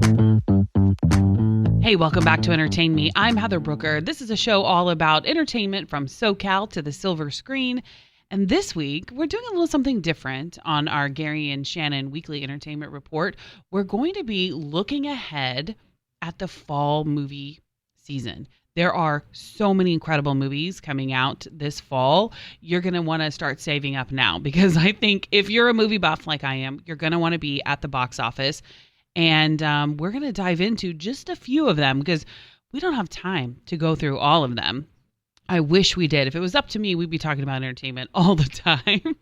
Hey, welcome back to Entertain Me. I'm Heather Brooker. This is a show all about entertainment from SoCal to the silver screen. And this week, we're doing a little something different on our Gary and Shannon weekly entertainment report. We're going to be looking ahead at the fall movie season. There are so many incredible movies coming out this fall. You're going to want to start saving up now, because I think if you're a movie buff like I am, you're going to want to be at the box office. And we're going to dive into just a few of them because we don't have time to go through all of them. I wish we did. If it was up to me, we'd be talking about entertainment all the time.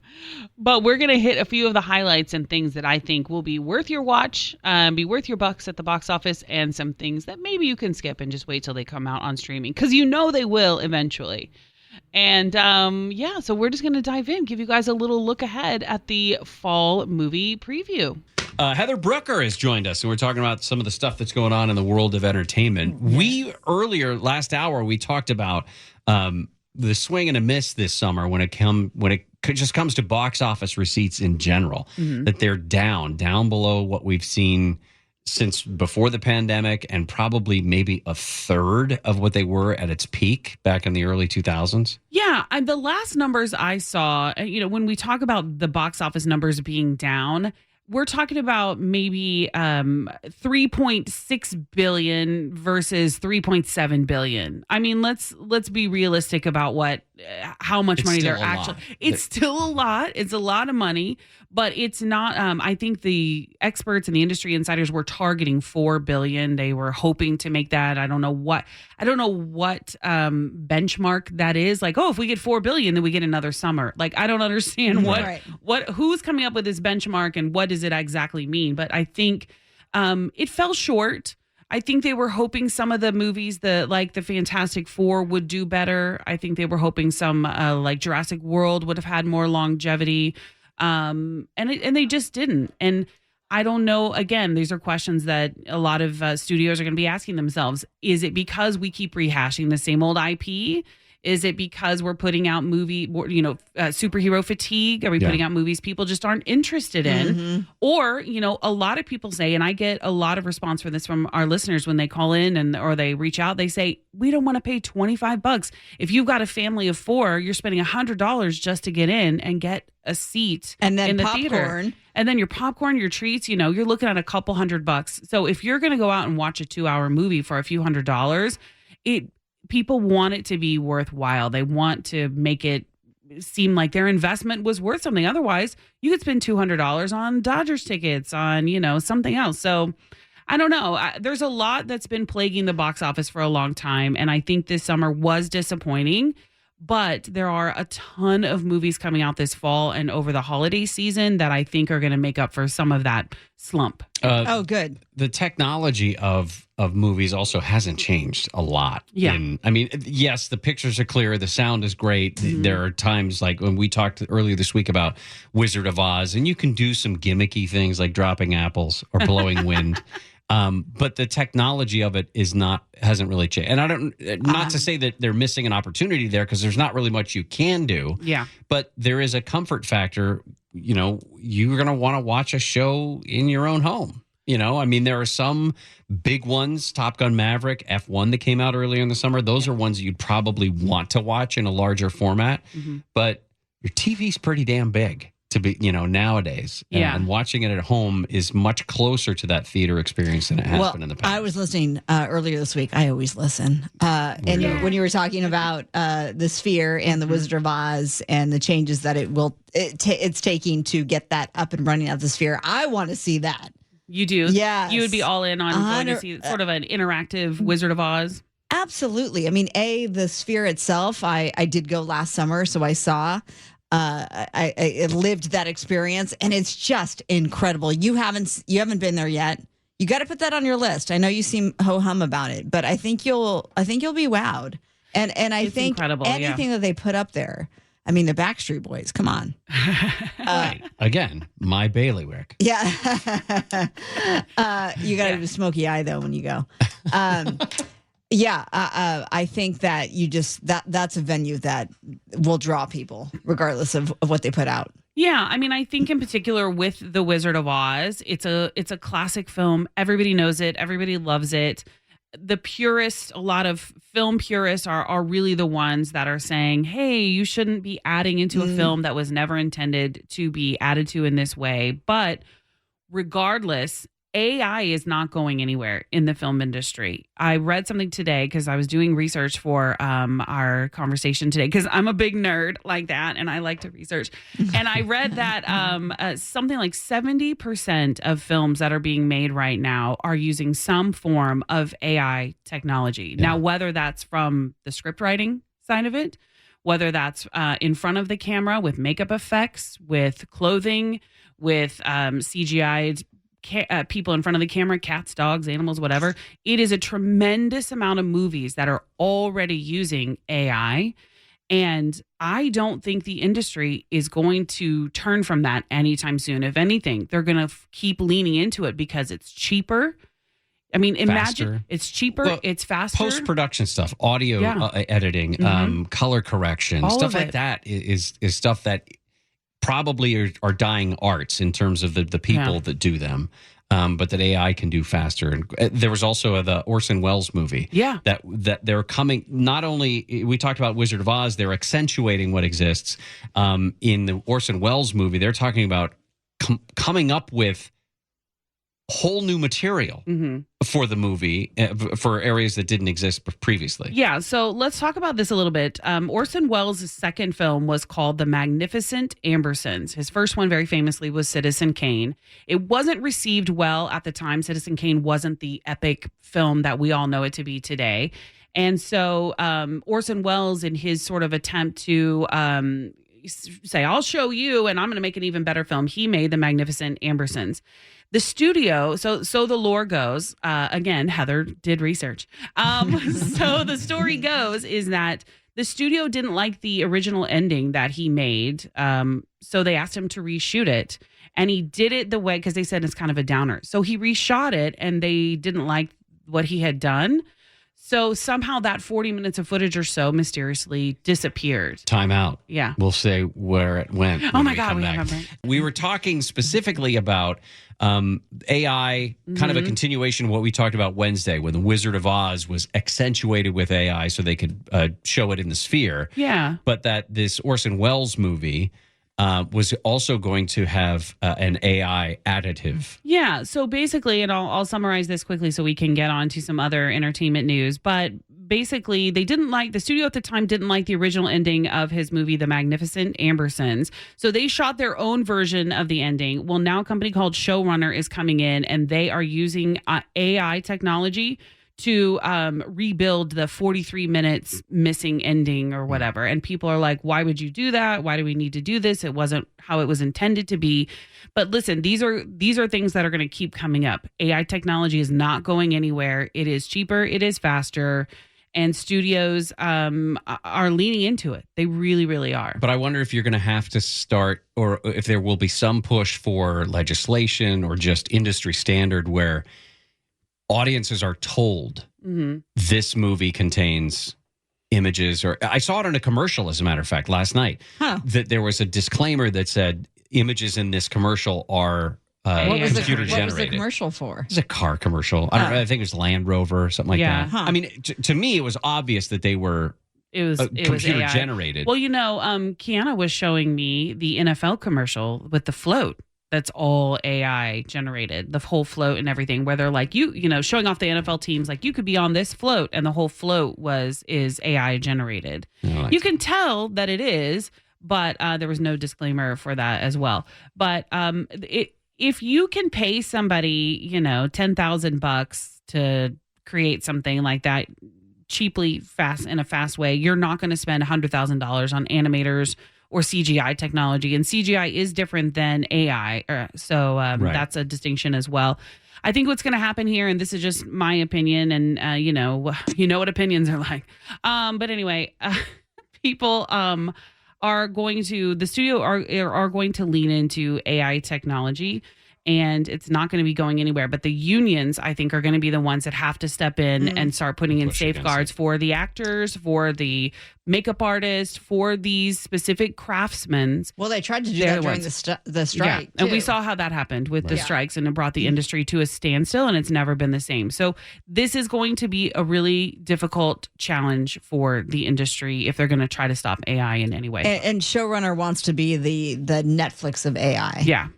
But we're going to hit a few of the highlights and things that I think will be worth your watch, be worth your bucks at the box office, and some things that maybe you can skip and just wait till they come out on streaming, because you know they will eventually. And so we're just going to dive in, give you guys a little look ahead at the fall movie preview. Heather Brooker has joined us, and we're talking about some of the stuff that's going on in the world of entertainment. We earlier last hour we talked about the swing and a miss this summer when it just comes to box office receipts in general. That they're down below what we've seen since before the pandemic, and probably maybe a third of what they were at its peak back in the early 2000s. Yeah, the last numbers I saw, when we talk about the box office numbers being down, we're talking about maybe 3.6 billion versus 3.7 billion. I mean, let's be realistic about how much money they're actually. It's still a lot. It's a lot of money, but it's not. I think the experts and the industry insiders were targeting 4 billion. They were hoping to make that. I don't know what benchmark that is. Like, if we get 4 billion, then we get another summer. Like, I don't understand who's coming up with this benchmark and what does it exactly mean. But I think it fell short. I think they were hoping some of the movies, like the Fantastic Four, would do better. I think they were hoping some like Jurassic World would have had more longevity, and they just didn't. And I don't know. Again, these are questions that a lot of studios are going to be asking themselves. Is it because we keep rehashing the same old IP? Is it because we're putting out superhero fatigue? Are we putting out movies people just aren't interested in? Or, a lot of people say, and I get a lot of response for this from our listeners when they call in or they reach out, they say, we don't want to pay $25. If you've got a family of 4, you're spending $100 just to get in and get a seat and then in the popcorn. Theater. And then your popcorn, your treats, you're looking at a couple $100. So if you're going to go out and watch a 2-hour movie for a few $100s, people want it to be worthwhile. They want to make it seem like their investment was worth something. Otherwise, you could spend $200 on Dodgers tickets, on, something else. So I don't know. There's a lot that's been plaguing the box office for a long time. And I think this summer was disappointing. But there are a ton of movies coming out this fall and over the holiday season that I think are going to make up for some of that slump. Good. The technology of movies also hasn't changed a lot. Yeah. Yes, the pictures are clear. The sound is great. There are times like when we talked earlier this week about Wizard of Oz, and you can do some gimmicky things like dropping apples or blowing wind. But the technology of it hasn't really changed. And not to say that they're missing an opportunity there, because there's not really much you can do. Yeah. But there is a comfort factor. You're going to want to watch a show in your own home. There are some big ones, Top Gun Maverick, F1 that came out earlier in the summer. Those are ones that you'd probably want to watch in a larger format. But your TV's pretty damn big to be, nowadays. And watching it at home is much closer to that theater experience than it has been in the past. I was listening earlier this week. I always listen. When you were talking about the Sphere and the Wizard of Oz and the changes that it's taking to get that up and running at the Sphere, I want to see that. You do? Yes. You would be all in on going to see sort of an interactive Wizard of Oz? Absolutely. The Sphere itself, I did go last summer, so I saw. I lived that experience, and it's just incredible. You haven't been there yet. You got to put that on your list. I know you seem ho-hum about it, but I think you'll be wowed. And I think anything that they put up there. The Backstreet Boys, come on. Right. Again, my bailiwick. Yeah. You got to do a smoky eye though when you go. I think that that's a venue that will draw people regardless of what they put out. Yeah, I mean, I think in particular with The Wizard of Oz, it's a classic film. Everybody knows it. Everybody loves it. The purists, a lot of film purists are really the ones that are saying, hey, you shouldn't be adding into a film that was never intended to be added to in this way. But regardless, AI is not going anywhere in the film industry. I read something today because I was doing research for our conversation today because I'm a big nerd like that and I like to research. And I read that something like 70% of films that are being made right now are using some form of AI technology. Yeah. Now, whether that's from the script writing side of it, whether that's in front of the camera with makeup effects, with clothing, with CGI people in front of the camera, cats, dogs, animals, whatever. It is a tremendous amount of movies that are already using AI. And I don't think the industry is going to turn from that anytime soon. If anything, they're going to keep leaning into it because it's cheaper. I mean, imagine it's cheaper, well, it's faster. Post-production stuff, audio editing, color correction, all stuff like that is stuff that probably are dying arts in terms of the people that do them, but that AI can do faster. And there was also the Orson Welles movie. Yeah, that they're coming. Not only we talked about Wizard of Oz, they're accentuating what exists. In the Orson Welles movie, they're talking about coming up with whole new material for the movie for areas that didn't exist previously. Yeah, so let's talk about this a little bit. Orson Welles' second film was called The Magnificent Ambersons. His first one, very famously, was Citizen Kane. It wasn't received well at the time. Citizen Kane wasn't the epic film that we all know it to be today. And so Orson Welles, in his sort of attempt to say, I'll show you, and I'm going to make an even better film, he made The Magnificent Ambersons. The studio, so the lore goes, again, Heather did research. So the story goes is that the studio didn't like the original ending that he made. So they asked him to reshoot it. And he did it the way, because they said it's kind of a downer. So he reshot it and they didn't like what he had done. So somehow that 40 minutes of footage or so mysteriously disappeared. Time out. Yeah. We'll say where it went. Oh my God. We were talking specifically about AI, kind of a continuation of what we talked about Wednesday when The Wizard of Oz was accentuated with AI so they could show it in the sphere. Yeah. But that this Orson Welles movie was also going to have an AI additive. Yeah. So basically, and I'll summarize this quickly so we can get on to some other entertainment news. But basically, the studio at the time didn't like the original ending of his movie, The Magnificent Ambersons. So they shot their own version of the ending. Well, now a company called Showrunner is coming in and they are using AI technology to rebuild the 43 minutes missing ending or whatever. And people are like, why would you do that? Why do we need to do this? It wasn't how it was intended to be. But listen, these are things that are going to keep coming up. AI technology is not going anywhere. It is cheaper. It is faster. And studios are leaning into it. They really, really are. But I wonder if you're going to have to start, or if there will be some push for legislation or just industry standard where audiences are told this movie contains images, or I saw it in a commercial, as a matter of fact, last night, that there was a disclaimer that said images in this commercial are computer generated. What was the commercial for? It's a car commercial. I think it was Land Rover or something like that. I mean, to me, it was obvious that they were computer generated. Well, Kiana was showing me the NFL commercial with the float. That's all AI generated, the whole float and everything, where they're like, showing off the NFL teams, like you could be on this float and the whole float is AI generated. You can tell that it is, but there was no disclaimer for that as well. But if you can pay somebody, $10,000 to create something like that cheaply, in a fast way, you're not going to spend $100,000 on animators or CGI technology. And CGI is different than AI. So that's a distinction as well. I think what's going to happen here, and this is just my opinion, and you know what opinions are like. But anyway, people are going to, the studio are going to lean into AI technology. and it's not going to be going anywhere. But the unions, I think, are going to be the ones that have to step in and start putting in safeguards for the actors, for the makeup artists, for these specific craftsmen. Well, they tried to do that during the strike. And we saw how that happened with the strikes, and it brought the industry to a standstill, and it's never been the same. So this is going to be a really difficult challenge for the industry if they're going to try to stop AI in any way. And showrunner wants to be the Netflix of AI. Yeah.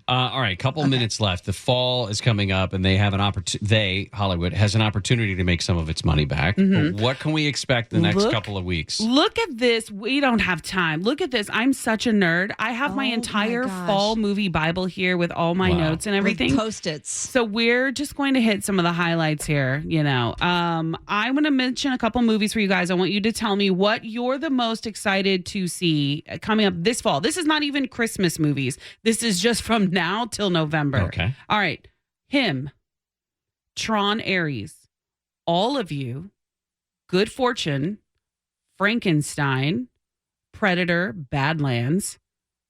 All right, couple minutes left. The fall is coming up, and they have an opportunity. Hollywood has an opportunity to make some of its money back. But what can we expect in the next couple of weeks? Look at this. We don't have time. Look at this. I'm such a nerd. I have my entire fall movie Bible here with all my notes and everything. With Post-its. So we're just going to hit some of the highlights here. I'm going to mention a couple movies for you guys. I want you to tell me what you're the most excited to see coming up this fall. This is not even Christmas movies. This is just from now till November. Okay. All right. Him, Tron, Ares, All of You, Good Fortune, Frankenstein, Predator, Badlands,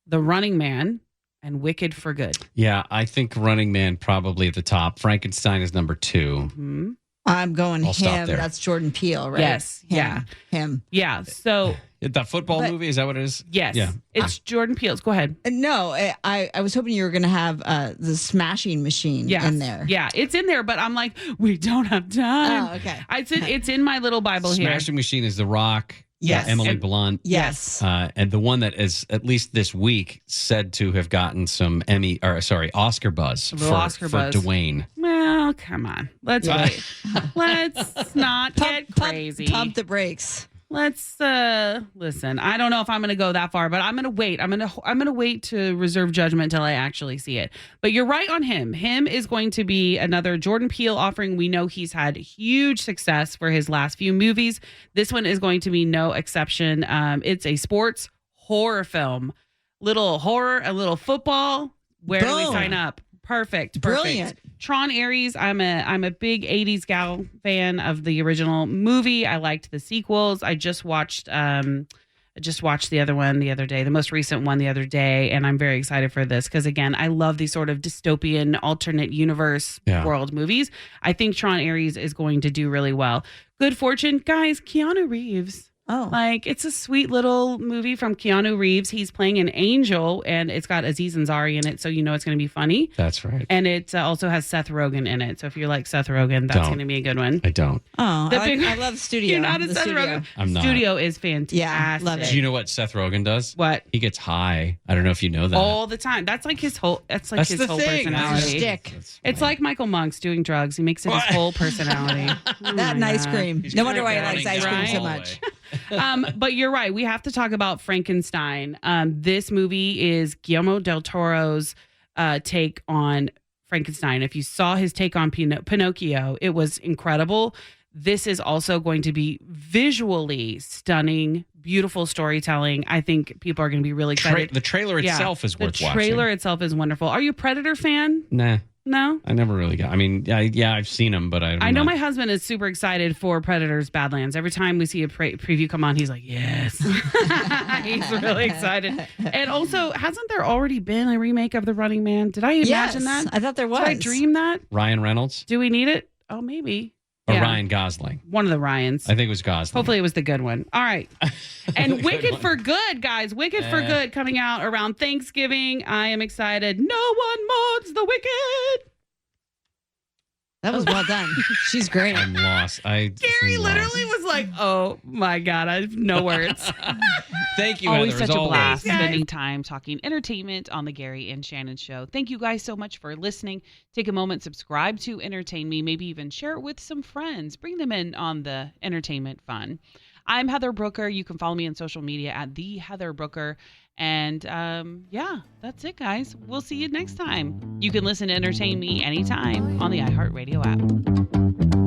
The Running Man, and Wicked for Good. Yeah, I think Running Man probably at the top. Frankenstein is number 2. I'm going I'll stop him. there. That's Jordan Peele, right? Yes. Him. Yeah. So That football movie, is that what it is? yes. Yeah. It's Jordan Peele's. Go ahead. No, I was hoping you were going to have the Smashing Machine in there. Yeah, it's in there, but I'm like, we don't have time. Oh, okay. It's in my little Bible here. Smashing Machine is The Rock. Yes. Emily Blunt. Yes. And the one that is, at least this week, said to have gotten some Oscar buzz for Dwayne. Well, come on. Let's wait. Let's not get crazy. Pump the brakes. Let's listen. I don't know if I'm going to go that far, but I'm going to wait. I'm going to wait to reserve judgment until I actually see it. But you're right on him. Him is going to be another Jordan Peele offering. We know he's had huge success for his last few movies. This one is going to be no exception. It's a sports horror film. Little horror, a little football. Where do we sign up? Perfect. Brilliant. Tron, Ares. I'm a big 80s gal fan of the original movie. I liked the sequels. I just watched the other one the other day, the most recent one the other day, and I'm very excited for this because, again, I love these sort of dystopian alternate universe world movies. I think Tron, Ares is going to do really well. Good Fortune, guys, Keanu Reeves. Oh. Like, it's a sweet little movie from Keanu Reeves. He's playing an angel, and it's got Aziz Ansari in it, so you know it's going to be funny. That's right. And it also has Seth Rogen in it. So if you like Seth Rogen, that's going to be a good one. I don't. Oh, I love Studio. You're not a Seth Rogen? I'm not. Studio is fantastic. Yeah, love it. Do you know what Seth Rogen does? What? He gets high. I don't know if you know that. All the time. That's like his whole. That's like his whole thing. personality. Stick. It's like Michael Monk's doing drugs. He makes it his whole personality. That and ice cream. No wonder why he likes ice cream so much. But you're right. We have to talk about Frankenstein. This movie is Guillermo del Toro's take on Frankenstein. If you saw his take on Pinocchio, it was incredible. This is also going to be visually stunning, beautiful storytelling. I think people are going to be really excited. The trailer itself is worth watching. The trailer itself is wonderful. Are you a Predator fan? Nah. No? I never really got. I mean, I've seen them, but I know my husband is super excited for Predators Badlands. Every time we see a preview come on, he's like, yes. He's really excited. And also, hasn't there already been a remake of The Running Man? Did I imagine that? I thought there was. Did I dream that? Ryan Reynolds? Do we need it? Oh, maybe. Or Ryan Gosling? One of the Ryans. I think it was Gosling. Hopefully it was the good one. All right. And Wicked for Good, guys. Wicked for Good coming out around Thanksgiving. I am excited. No one mourns the wicked. That was well done. She's great. I'm lost. Gary literally was like, oh my God, I have no words. Thank you, Always Heather, such a blast always. spending time talking entertainment on the Gary and Shannon Show. Thank you guys so much for listening. Take a moment, subscribe to Entertain Me, maybe even share it with some friends. Bring them in on the entertainment fun. I'm Heather Brooker. You can follow me on social media at the Heather Brooker. And that's it, guys. We'll see you next time. You can listen to Entertain Me anytime on the iHeartRadio app.